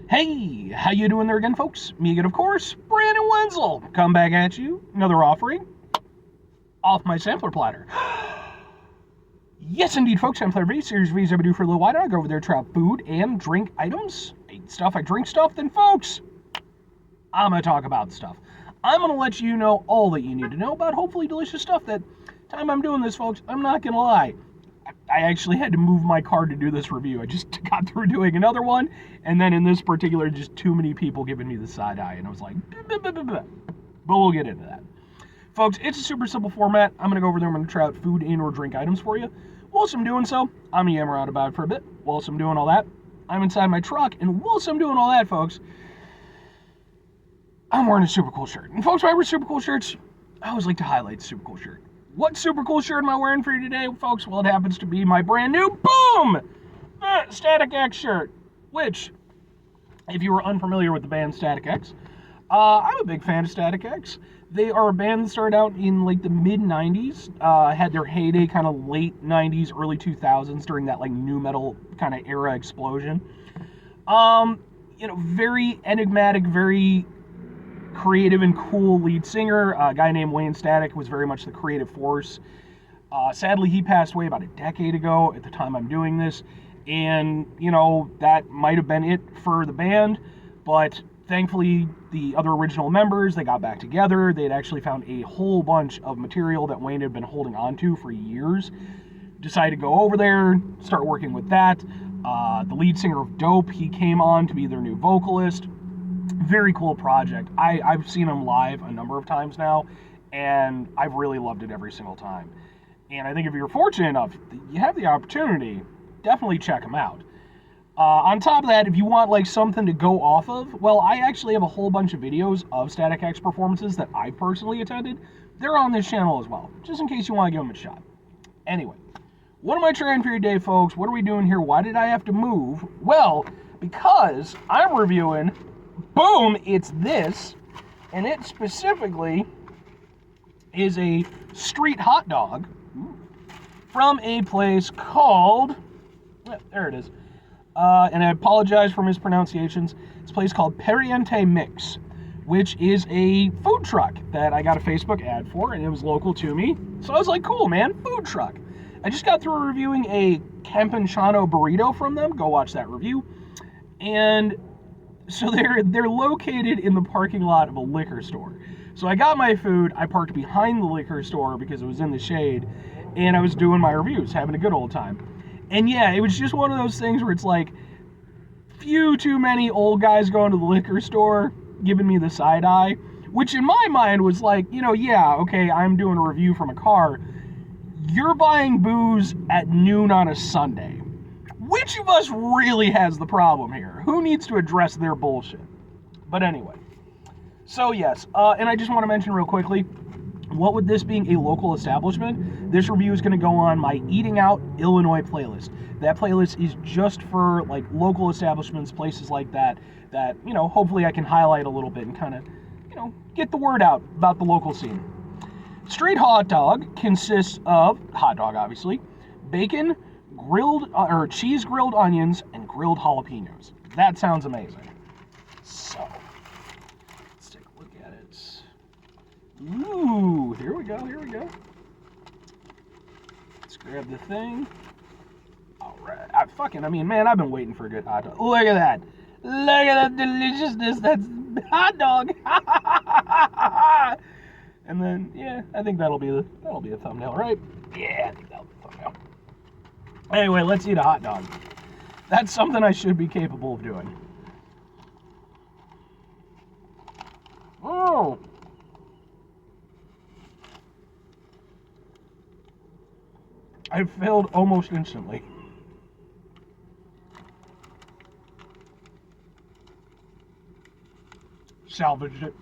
Hey, how you doing there again, folks? Me again, of course, Brandon Wenzel. Come back at you, another offering off my sampler platter. Yes, indeed, folks, sampler V, series V's I do for a little while. I go over there, try out food and drink items. I eat stuff, I drink stuff, then, folks, I'm going to talk about stuff. I'm going to let you know all that you need to know about hopefully delicious stuff. That time I'm doing this, folks, I'm not going to lie. I actually had to move my car to do this review. I just got through doing another one, and then in this particular, just too many people giving me the side eye, and I was like, but we'll get into that. Folks, it's a super simple format. I'm going to go over there, I'm going to try out food and or drink items for you. Whilst I'm doing so, I'm going to yammer out about it for a bit. Whilst I'm doing all that, I'm inside my truck, and whilst I'm doing all that, folks, I'm wearing a super cool shirt. And folks, when I wear super cool shirts, I always like to highlight the super cool shirt. What super cool shirt am I wearing for you today, folks? Well, it happens to be my brand new, boom, Static X shirt, which, if you were unfamiliar with the band Static X, I'm a big fan of Static X. They are a band that started out in like the mid-90s, had their heyday kind of late 90s, early 2000s during that like nu metal kind of era explosion. Very enigmatic, very creative and cool lead singer. A guy named Wayne Static was very much the creative force. Sadly, he passed away about a decade ago at the time I'm doing this, and that might have been it for the band, but thankfully the other original members, they got back together. They had actually found a whole bunch of material that Wayne had been holding on to for years. Decided to go over there, start working with that. The lead singer of Dope, he came on to be their new vocalist. Very cool project. I've seen them live a number of times now, and I've really loved it every single time. And I think if you're fortunate enough, you have the opportunity, definitely check them out. On top of that, if you want like something to go off of, well, I actually have a whole bunch of videos of Static X performances that I personally attended. They're on this channel as well, just in case you want to give them a shot. Anyway, what am I trying for your day, folks? What are we doing here? Why did I have to move? Well, because I'm reviewing, boom, it's this, and it specifically is a street hot dog from a place called, there it is, and I apologize for mispronunciations. It's a place called Pariente Mix, which is a food truck that I got a Facebook ad for, and it was local to me. So I was like, cool, man, food truck. I just got through reviewing a Campanchano burrito from them. Go watch that review. And so they're located in the parking lot of a liquor store. So I got my food, I parked behind the liquor store because it was in the shade, and I was doing my reviews, having a good old time. And yeah, it was just one of those things where it's like, few too many old guys going to the liquor store giving me the side eye, which in my mind was like, yeah, okay, I'm doing a review from a car. You're buying booze at noon on a Sunday. Which of us really has the problem here? Who needs to address their bullshit? But anyway, so yes, and I just want to mention real quickly, what with this being a local establishment, this review is going to go on my Eating Out Illinois playlist. That playlist is just for like local establishments, places like that, hopefully I can highlight a little bit and kind of, get the word out about the local scene. Street hot dog consists of, hot dog obviously, bacon, grilled or cheese grilled onions, and grilled jalapenos. That sounds amazing. So, let's take a look at it. Ooh, here we go. Let's grab the thing. All right. I've been waiting for a good hot dog. Look at that. Look at that deliciousness. That's hot dog. And then, yeah, I think that'll be a thumbnail, right? Yeah, I think that'll be a thumbnail. Anyway, let's eat a hot dog. That's something I should be capable of doing. Oh! I failed almost instantly. Salvaged it.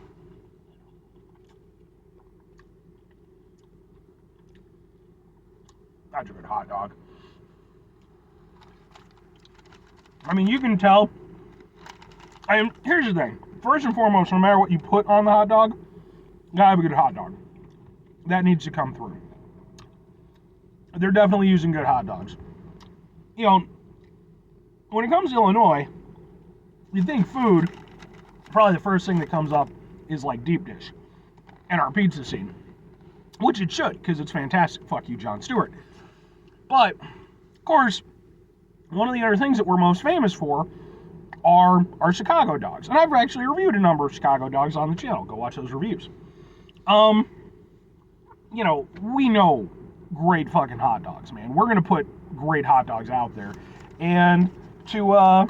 That's a good hot dog. You can tell. Here's the thing. First and foremost, no matter what you put on the hot dog, you gotta have a good hot dog. That needs to come through. They're definitely using good hot dogs. When it comes to Illinois, you think food, probably the first thing that comes up is like deep dish and our pizza scene, which it should, because it's fantastic. Fuck you, Jon Stewart. But, of course, one of the other things that we're most famous for are our Chicago dogs. And I've actually reviewed a number of Chicago dogs on the channel. Go watch those reviews. You know, we know great fucking hot dogs, man. We're going to put great hot dogs out there. And to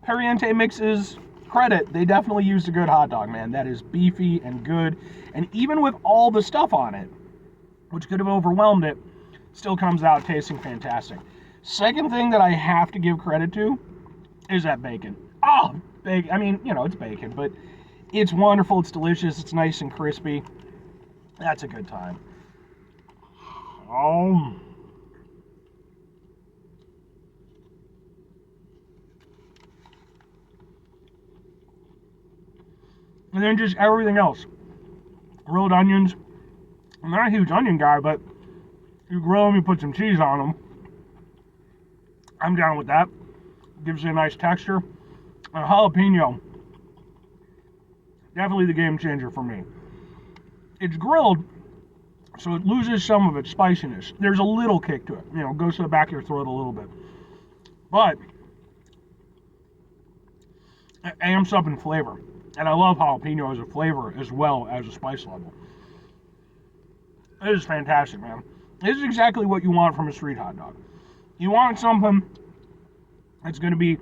Pariente Mix's credit, they definitely used a good hot dog, man. That is beefy and good. And even with all the stuff on it, which could have overwhelmed it, still comes out tasting fantastic. Second thing that I have to give credit to is that bacon. Oh, bacon. I mean, you know, it's bacon, but it's wonderful. It's delicious. It's nice and crispy. That's a good time. Oh. And then just everything else. Grilled onions. I'm not a huge onion guy, but you grill them, you put some cheese on them. I'm down with that. Gives it a nice texture. And jalapeno. Definitely the game changer for me. It's grilled, so it loses some of its spiciness. There's a little kick to it. You know, goes to the back of your throat a little bit. But it amps up in flavor. And I love jalapeno as a flavor as well as a spice level. It is fantastic, man. This is exactly what you want from a street hot dog. You want something that's going to be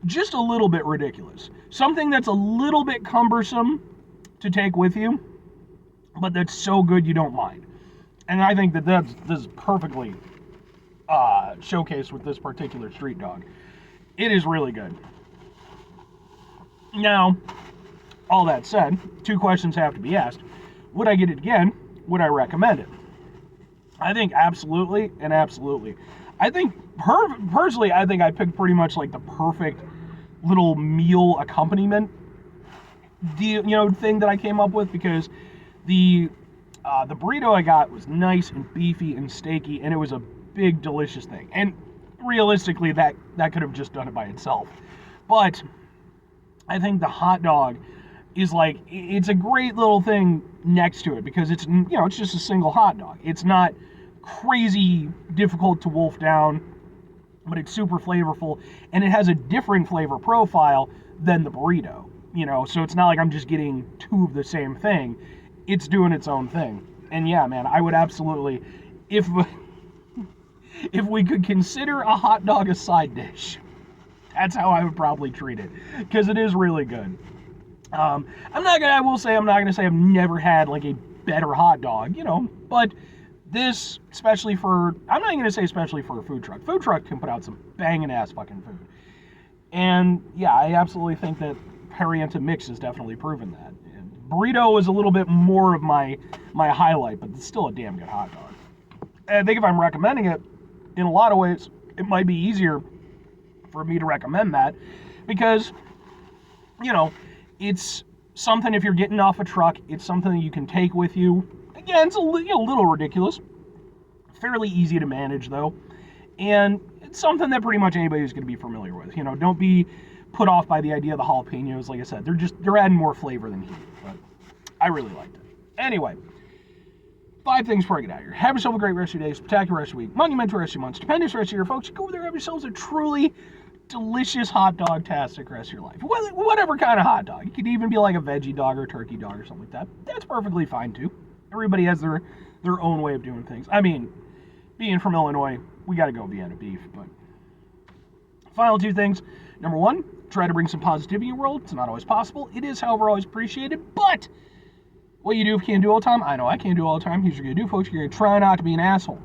just a little bit ridiculous. Something that's a little bit cumbersome to take with you, but that's so good you don't mind. And I think that this is perfectly showcased with this particular street dog. It is really good. Now, all that said, two questions have to be asked. Would I get it again? Would I recommend it? I think absolutely and absolutely. I think, personally, I think I picked pretty much like the perfect little meal accompaniment thing that I came up with, because the burrito I got was nice and beefy and steaky, and it was a big, delicious thing. And realistically, that could have just done it by itself. But I think the hot dog is like, it's a great little thing next to it, because it's, you know, it's just a single hot dog. It's not crazy difficult to wolf down, but it's super flavorful, and it has a different flavor profile than the burrito, you know, so it's not like I'm just getting two of the same thing. It's doing its own thing. And yeah, man, I would absolutely, if we could consider a hot dog a side dish, that's how I would probably treat it, because it is really good. I'm not gonna say I've never had like a better hot dog, you know, but this, especially for, I'm not even gonna say especially for a food truck. Food truck can put out some banging ass fucking food. And yeah, I absolutely think that Pariente Mix has definitely proven that. And burrito is a little bit more of my highlight, but it's still a damn good hot dog. And I think if I'm recommending it, in a lot of ways, it might be easier for me to recommend that, because, you know, it's something, if you're getting off a truck, it's something that you can take with you. Again, it's a little ridiculous. Fairly easy to manage, though. And it's something that pretty much anybody's going to be familiar with. You know, don't be put off by the idea of the jalapenos. Like I said, they're adding more flavor than heat. But I really liked it. Anyway, 5 things before I get out of here. Have yourself a great rest of your day, spectacular rest of your week, monumental rest of your month, stupendous rest of your year, folks. Go over there, have yourselves a truly delicious hot dog-tastic rest of your life. Whatever kind of hot dog. It could even be like a veggie dog or a turkey dog or something like that. That's perfectly fine, too. Everybody has their own way of doing things. I mean, being from Illinois, we got to go Vienna beef. But final 2 things. Number 1, try to bring some positivity in your world. It's not always possible. It is, however, always appreciated. But what you do if you can't do all the time, I know I can't do all the time. Here's what you're going to do, folks. You're going to try not to be an asshole.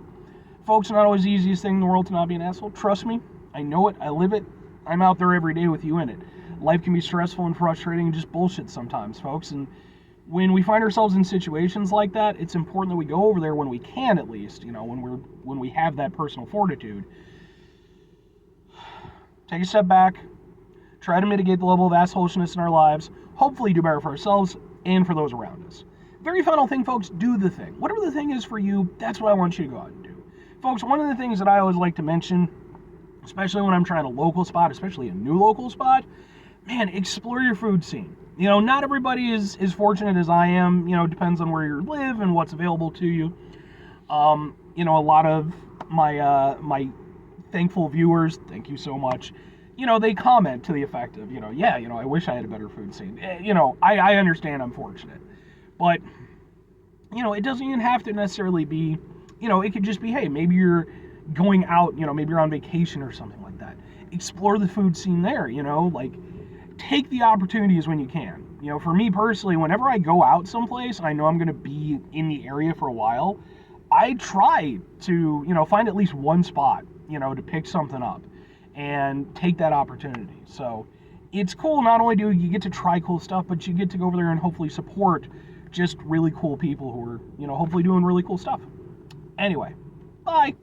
Folks, not always the easiest thing in the world to not be an asshole. Trust me. I know it. I live it. I'm out there every day with you in it. Life can be stressful and frustrating and just bullshit sometimes, folks. And when we find ourselves in situations like that, it's important that we go over there when we can, at least, you know, when we have that personal fortitude. Take a step back, try to mitigate the level of assholishness in our lives, hopefully do better for ourselves and for those around us. Very final thing, folks, do the thing. Whatever the thing is for you, that's what I want you to go out and do. Folks, one of the things that I always like to mention especially when I'm trying a local spot, especially a new local spot. Man, explore your food scene. Not everybody is as fortunate as I am. Depends on where you live and what's available to you. A lot of my thankful viewers, thank you so much. They comment to the effect of, yeah, I wish I had a better food scene. I understand I'm fortunate, but it doesn't even have to necessarily be, it could just be, hey, maybe you're going out, maybe you're on vacation or something like that. Explore the food scene there, like take the opportunities when you can. For me personally, whenever I go out someplace and I know I'm going to be in the area for a while, I try to, find at least one spot, to pick something up and take that opportunity. So it's cool. Not only do you get to try cool stuff, but you get to go over there and hopefully support just really cool people who are, hopefully doing really cool stuff. Anyway, bye.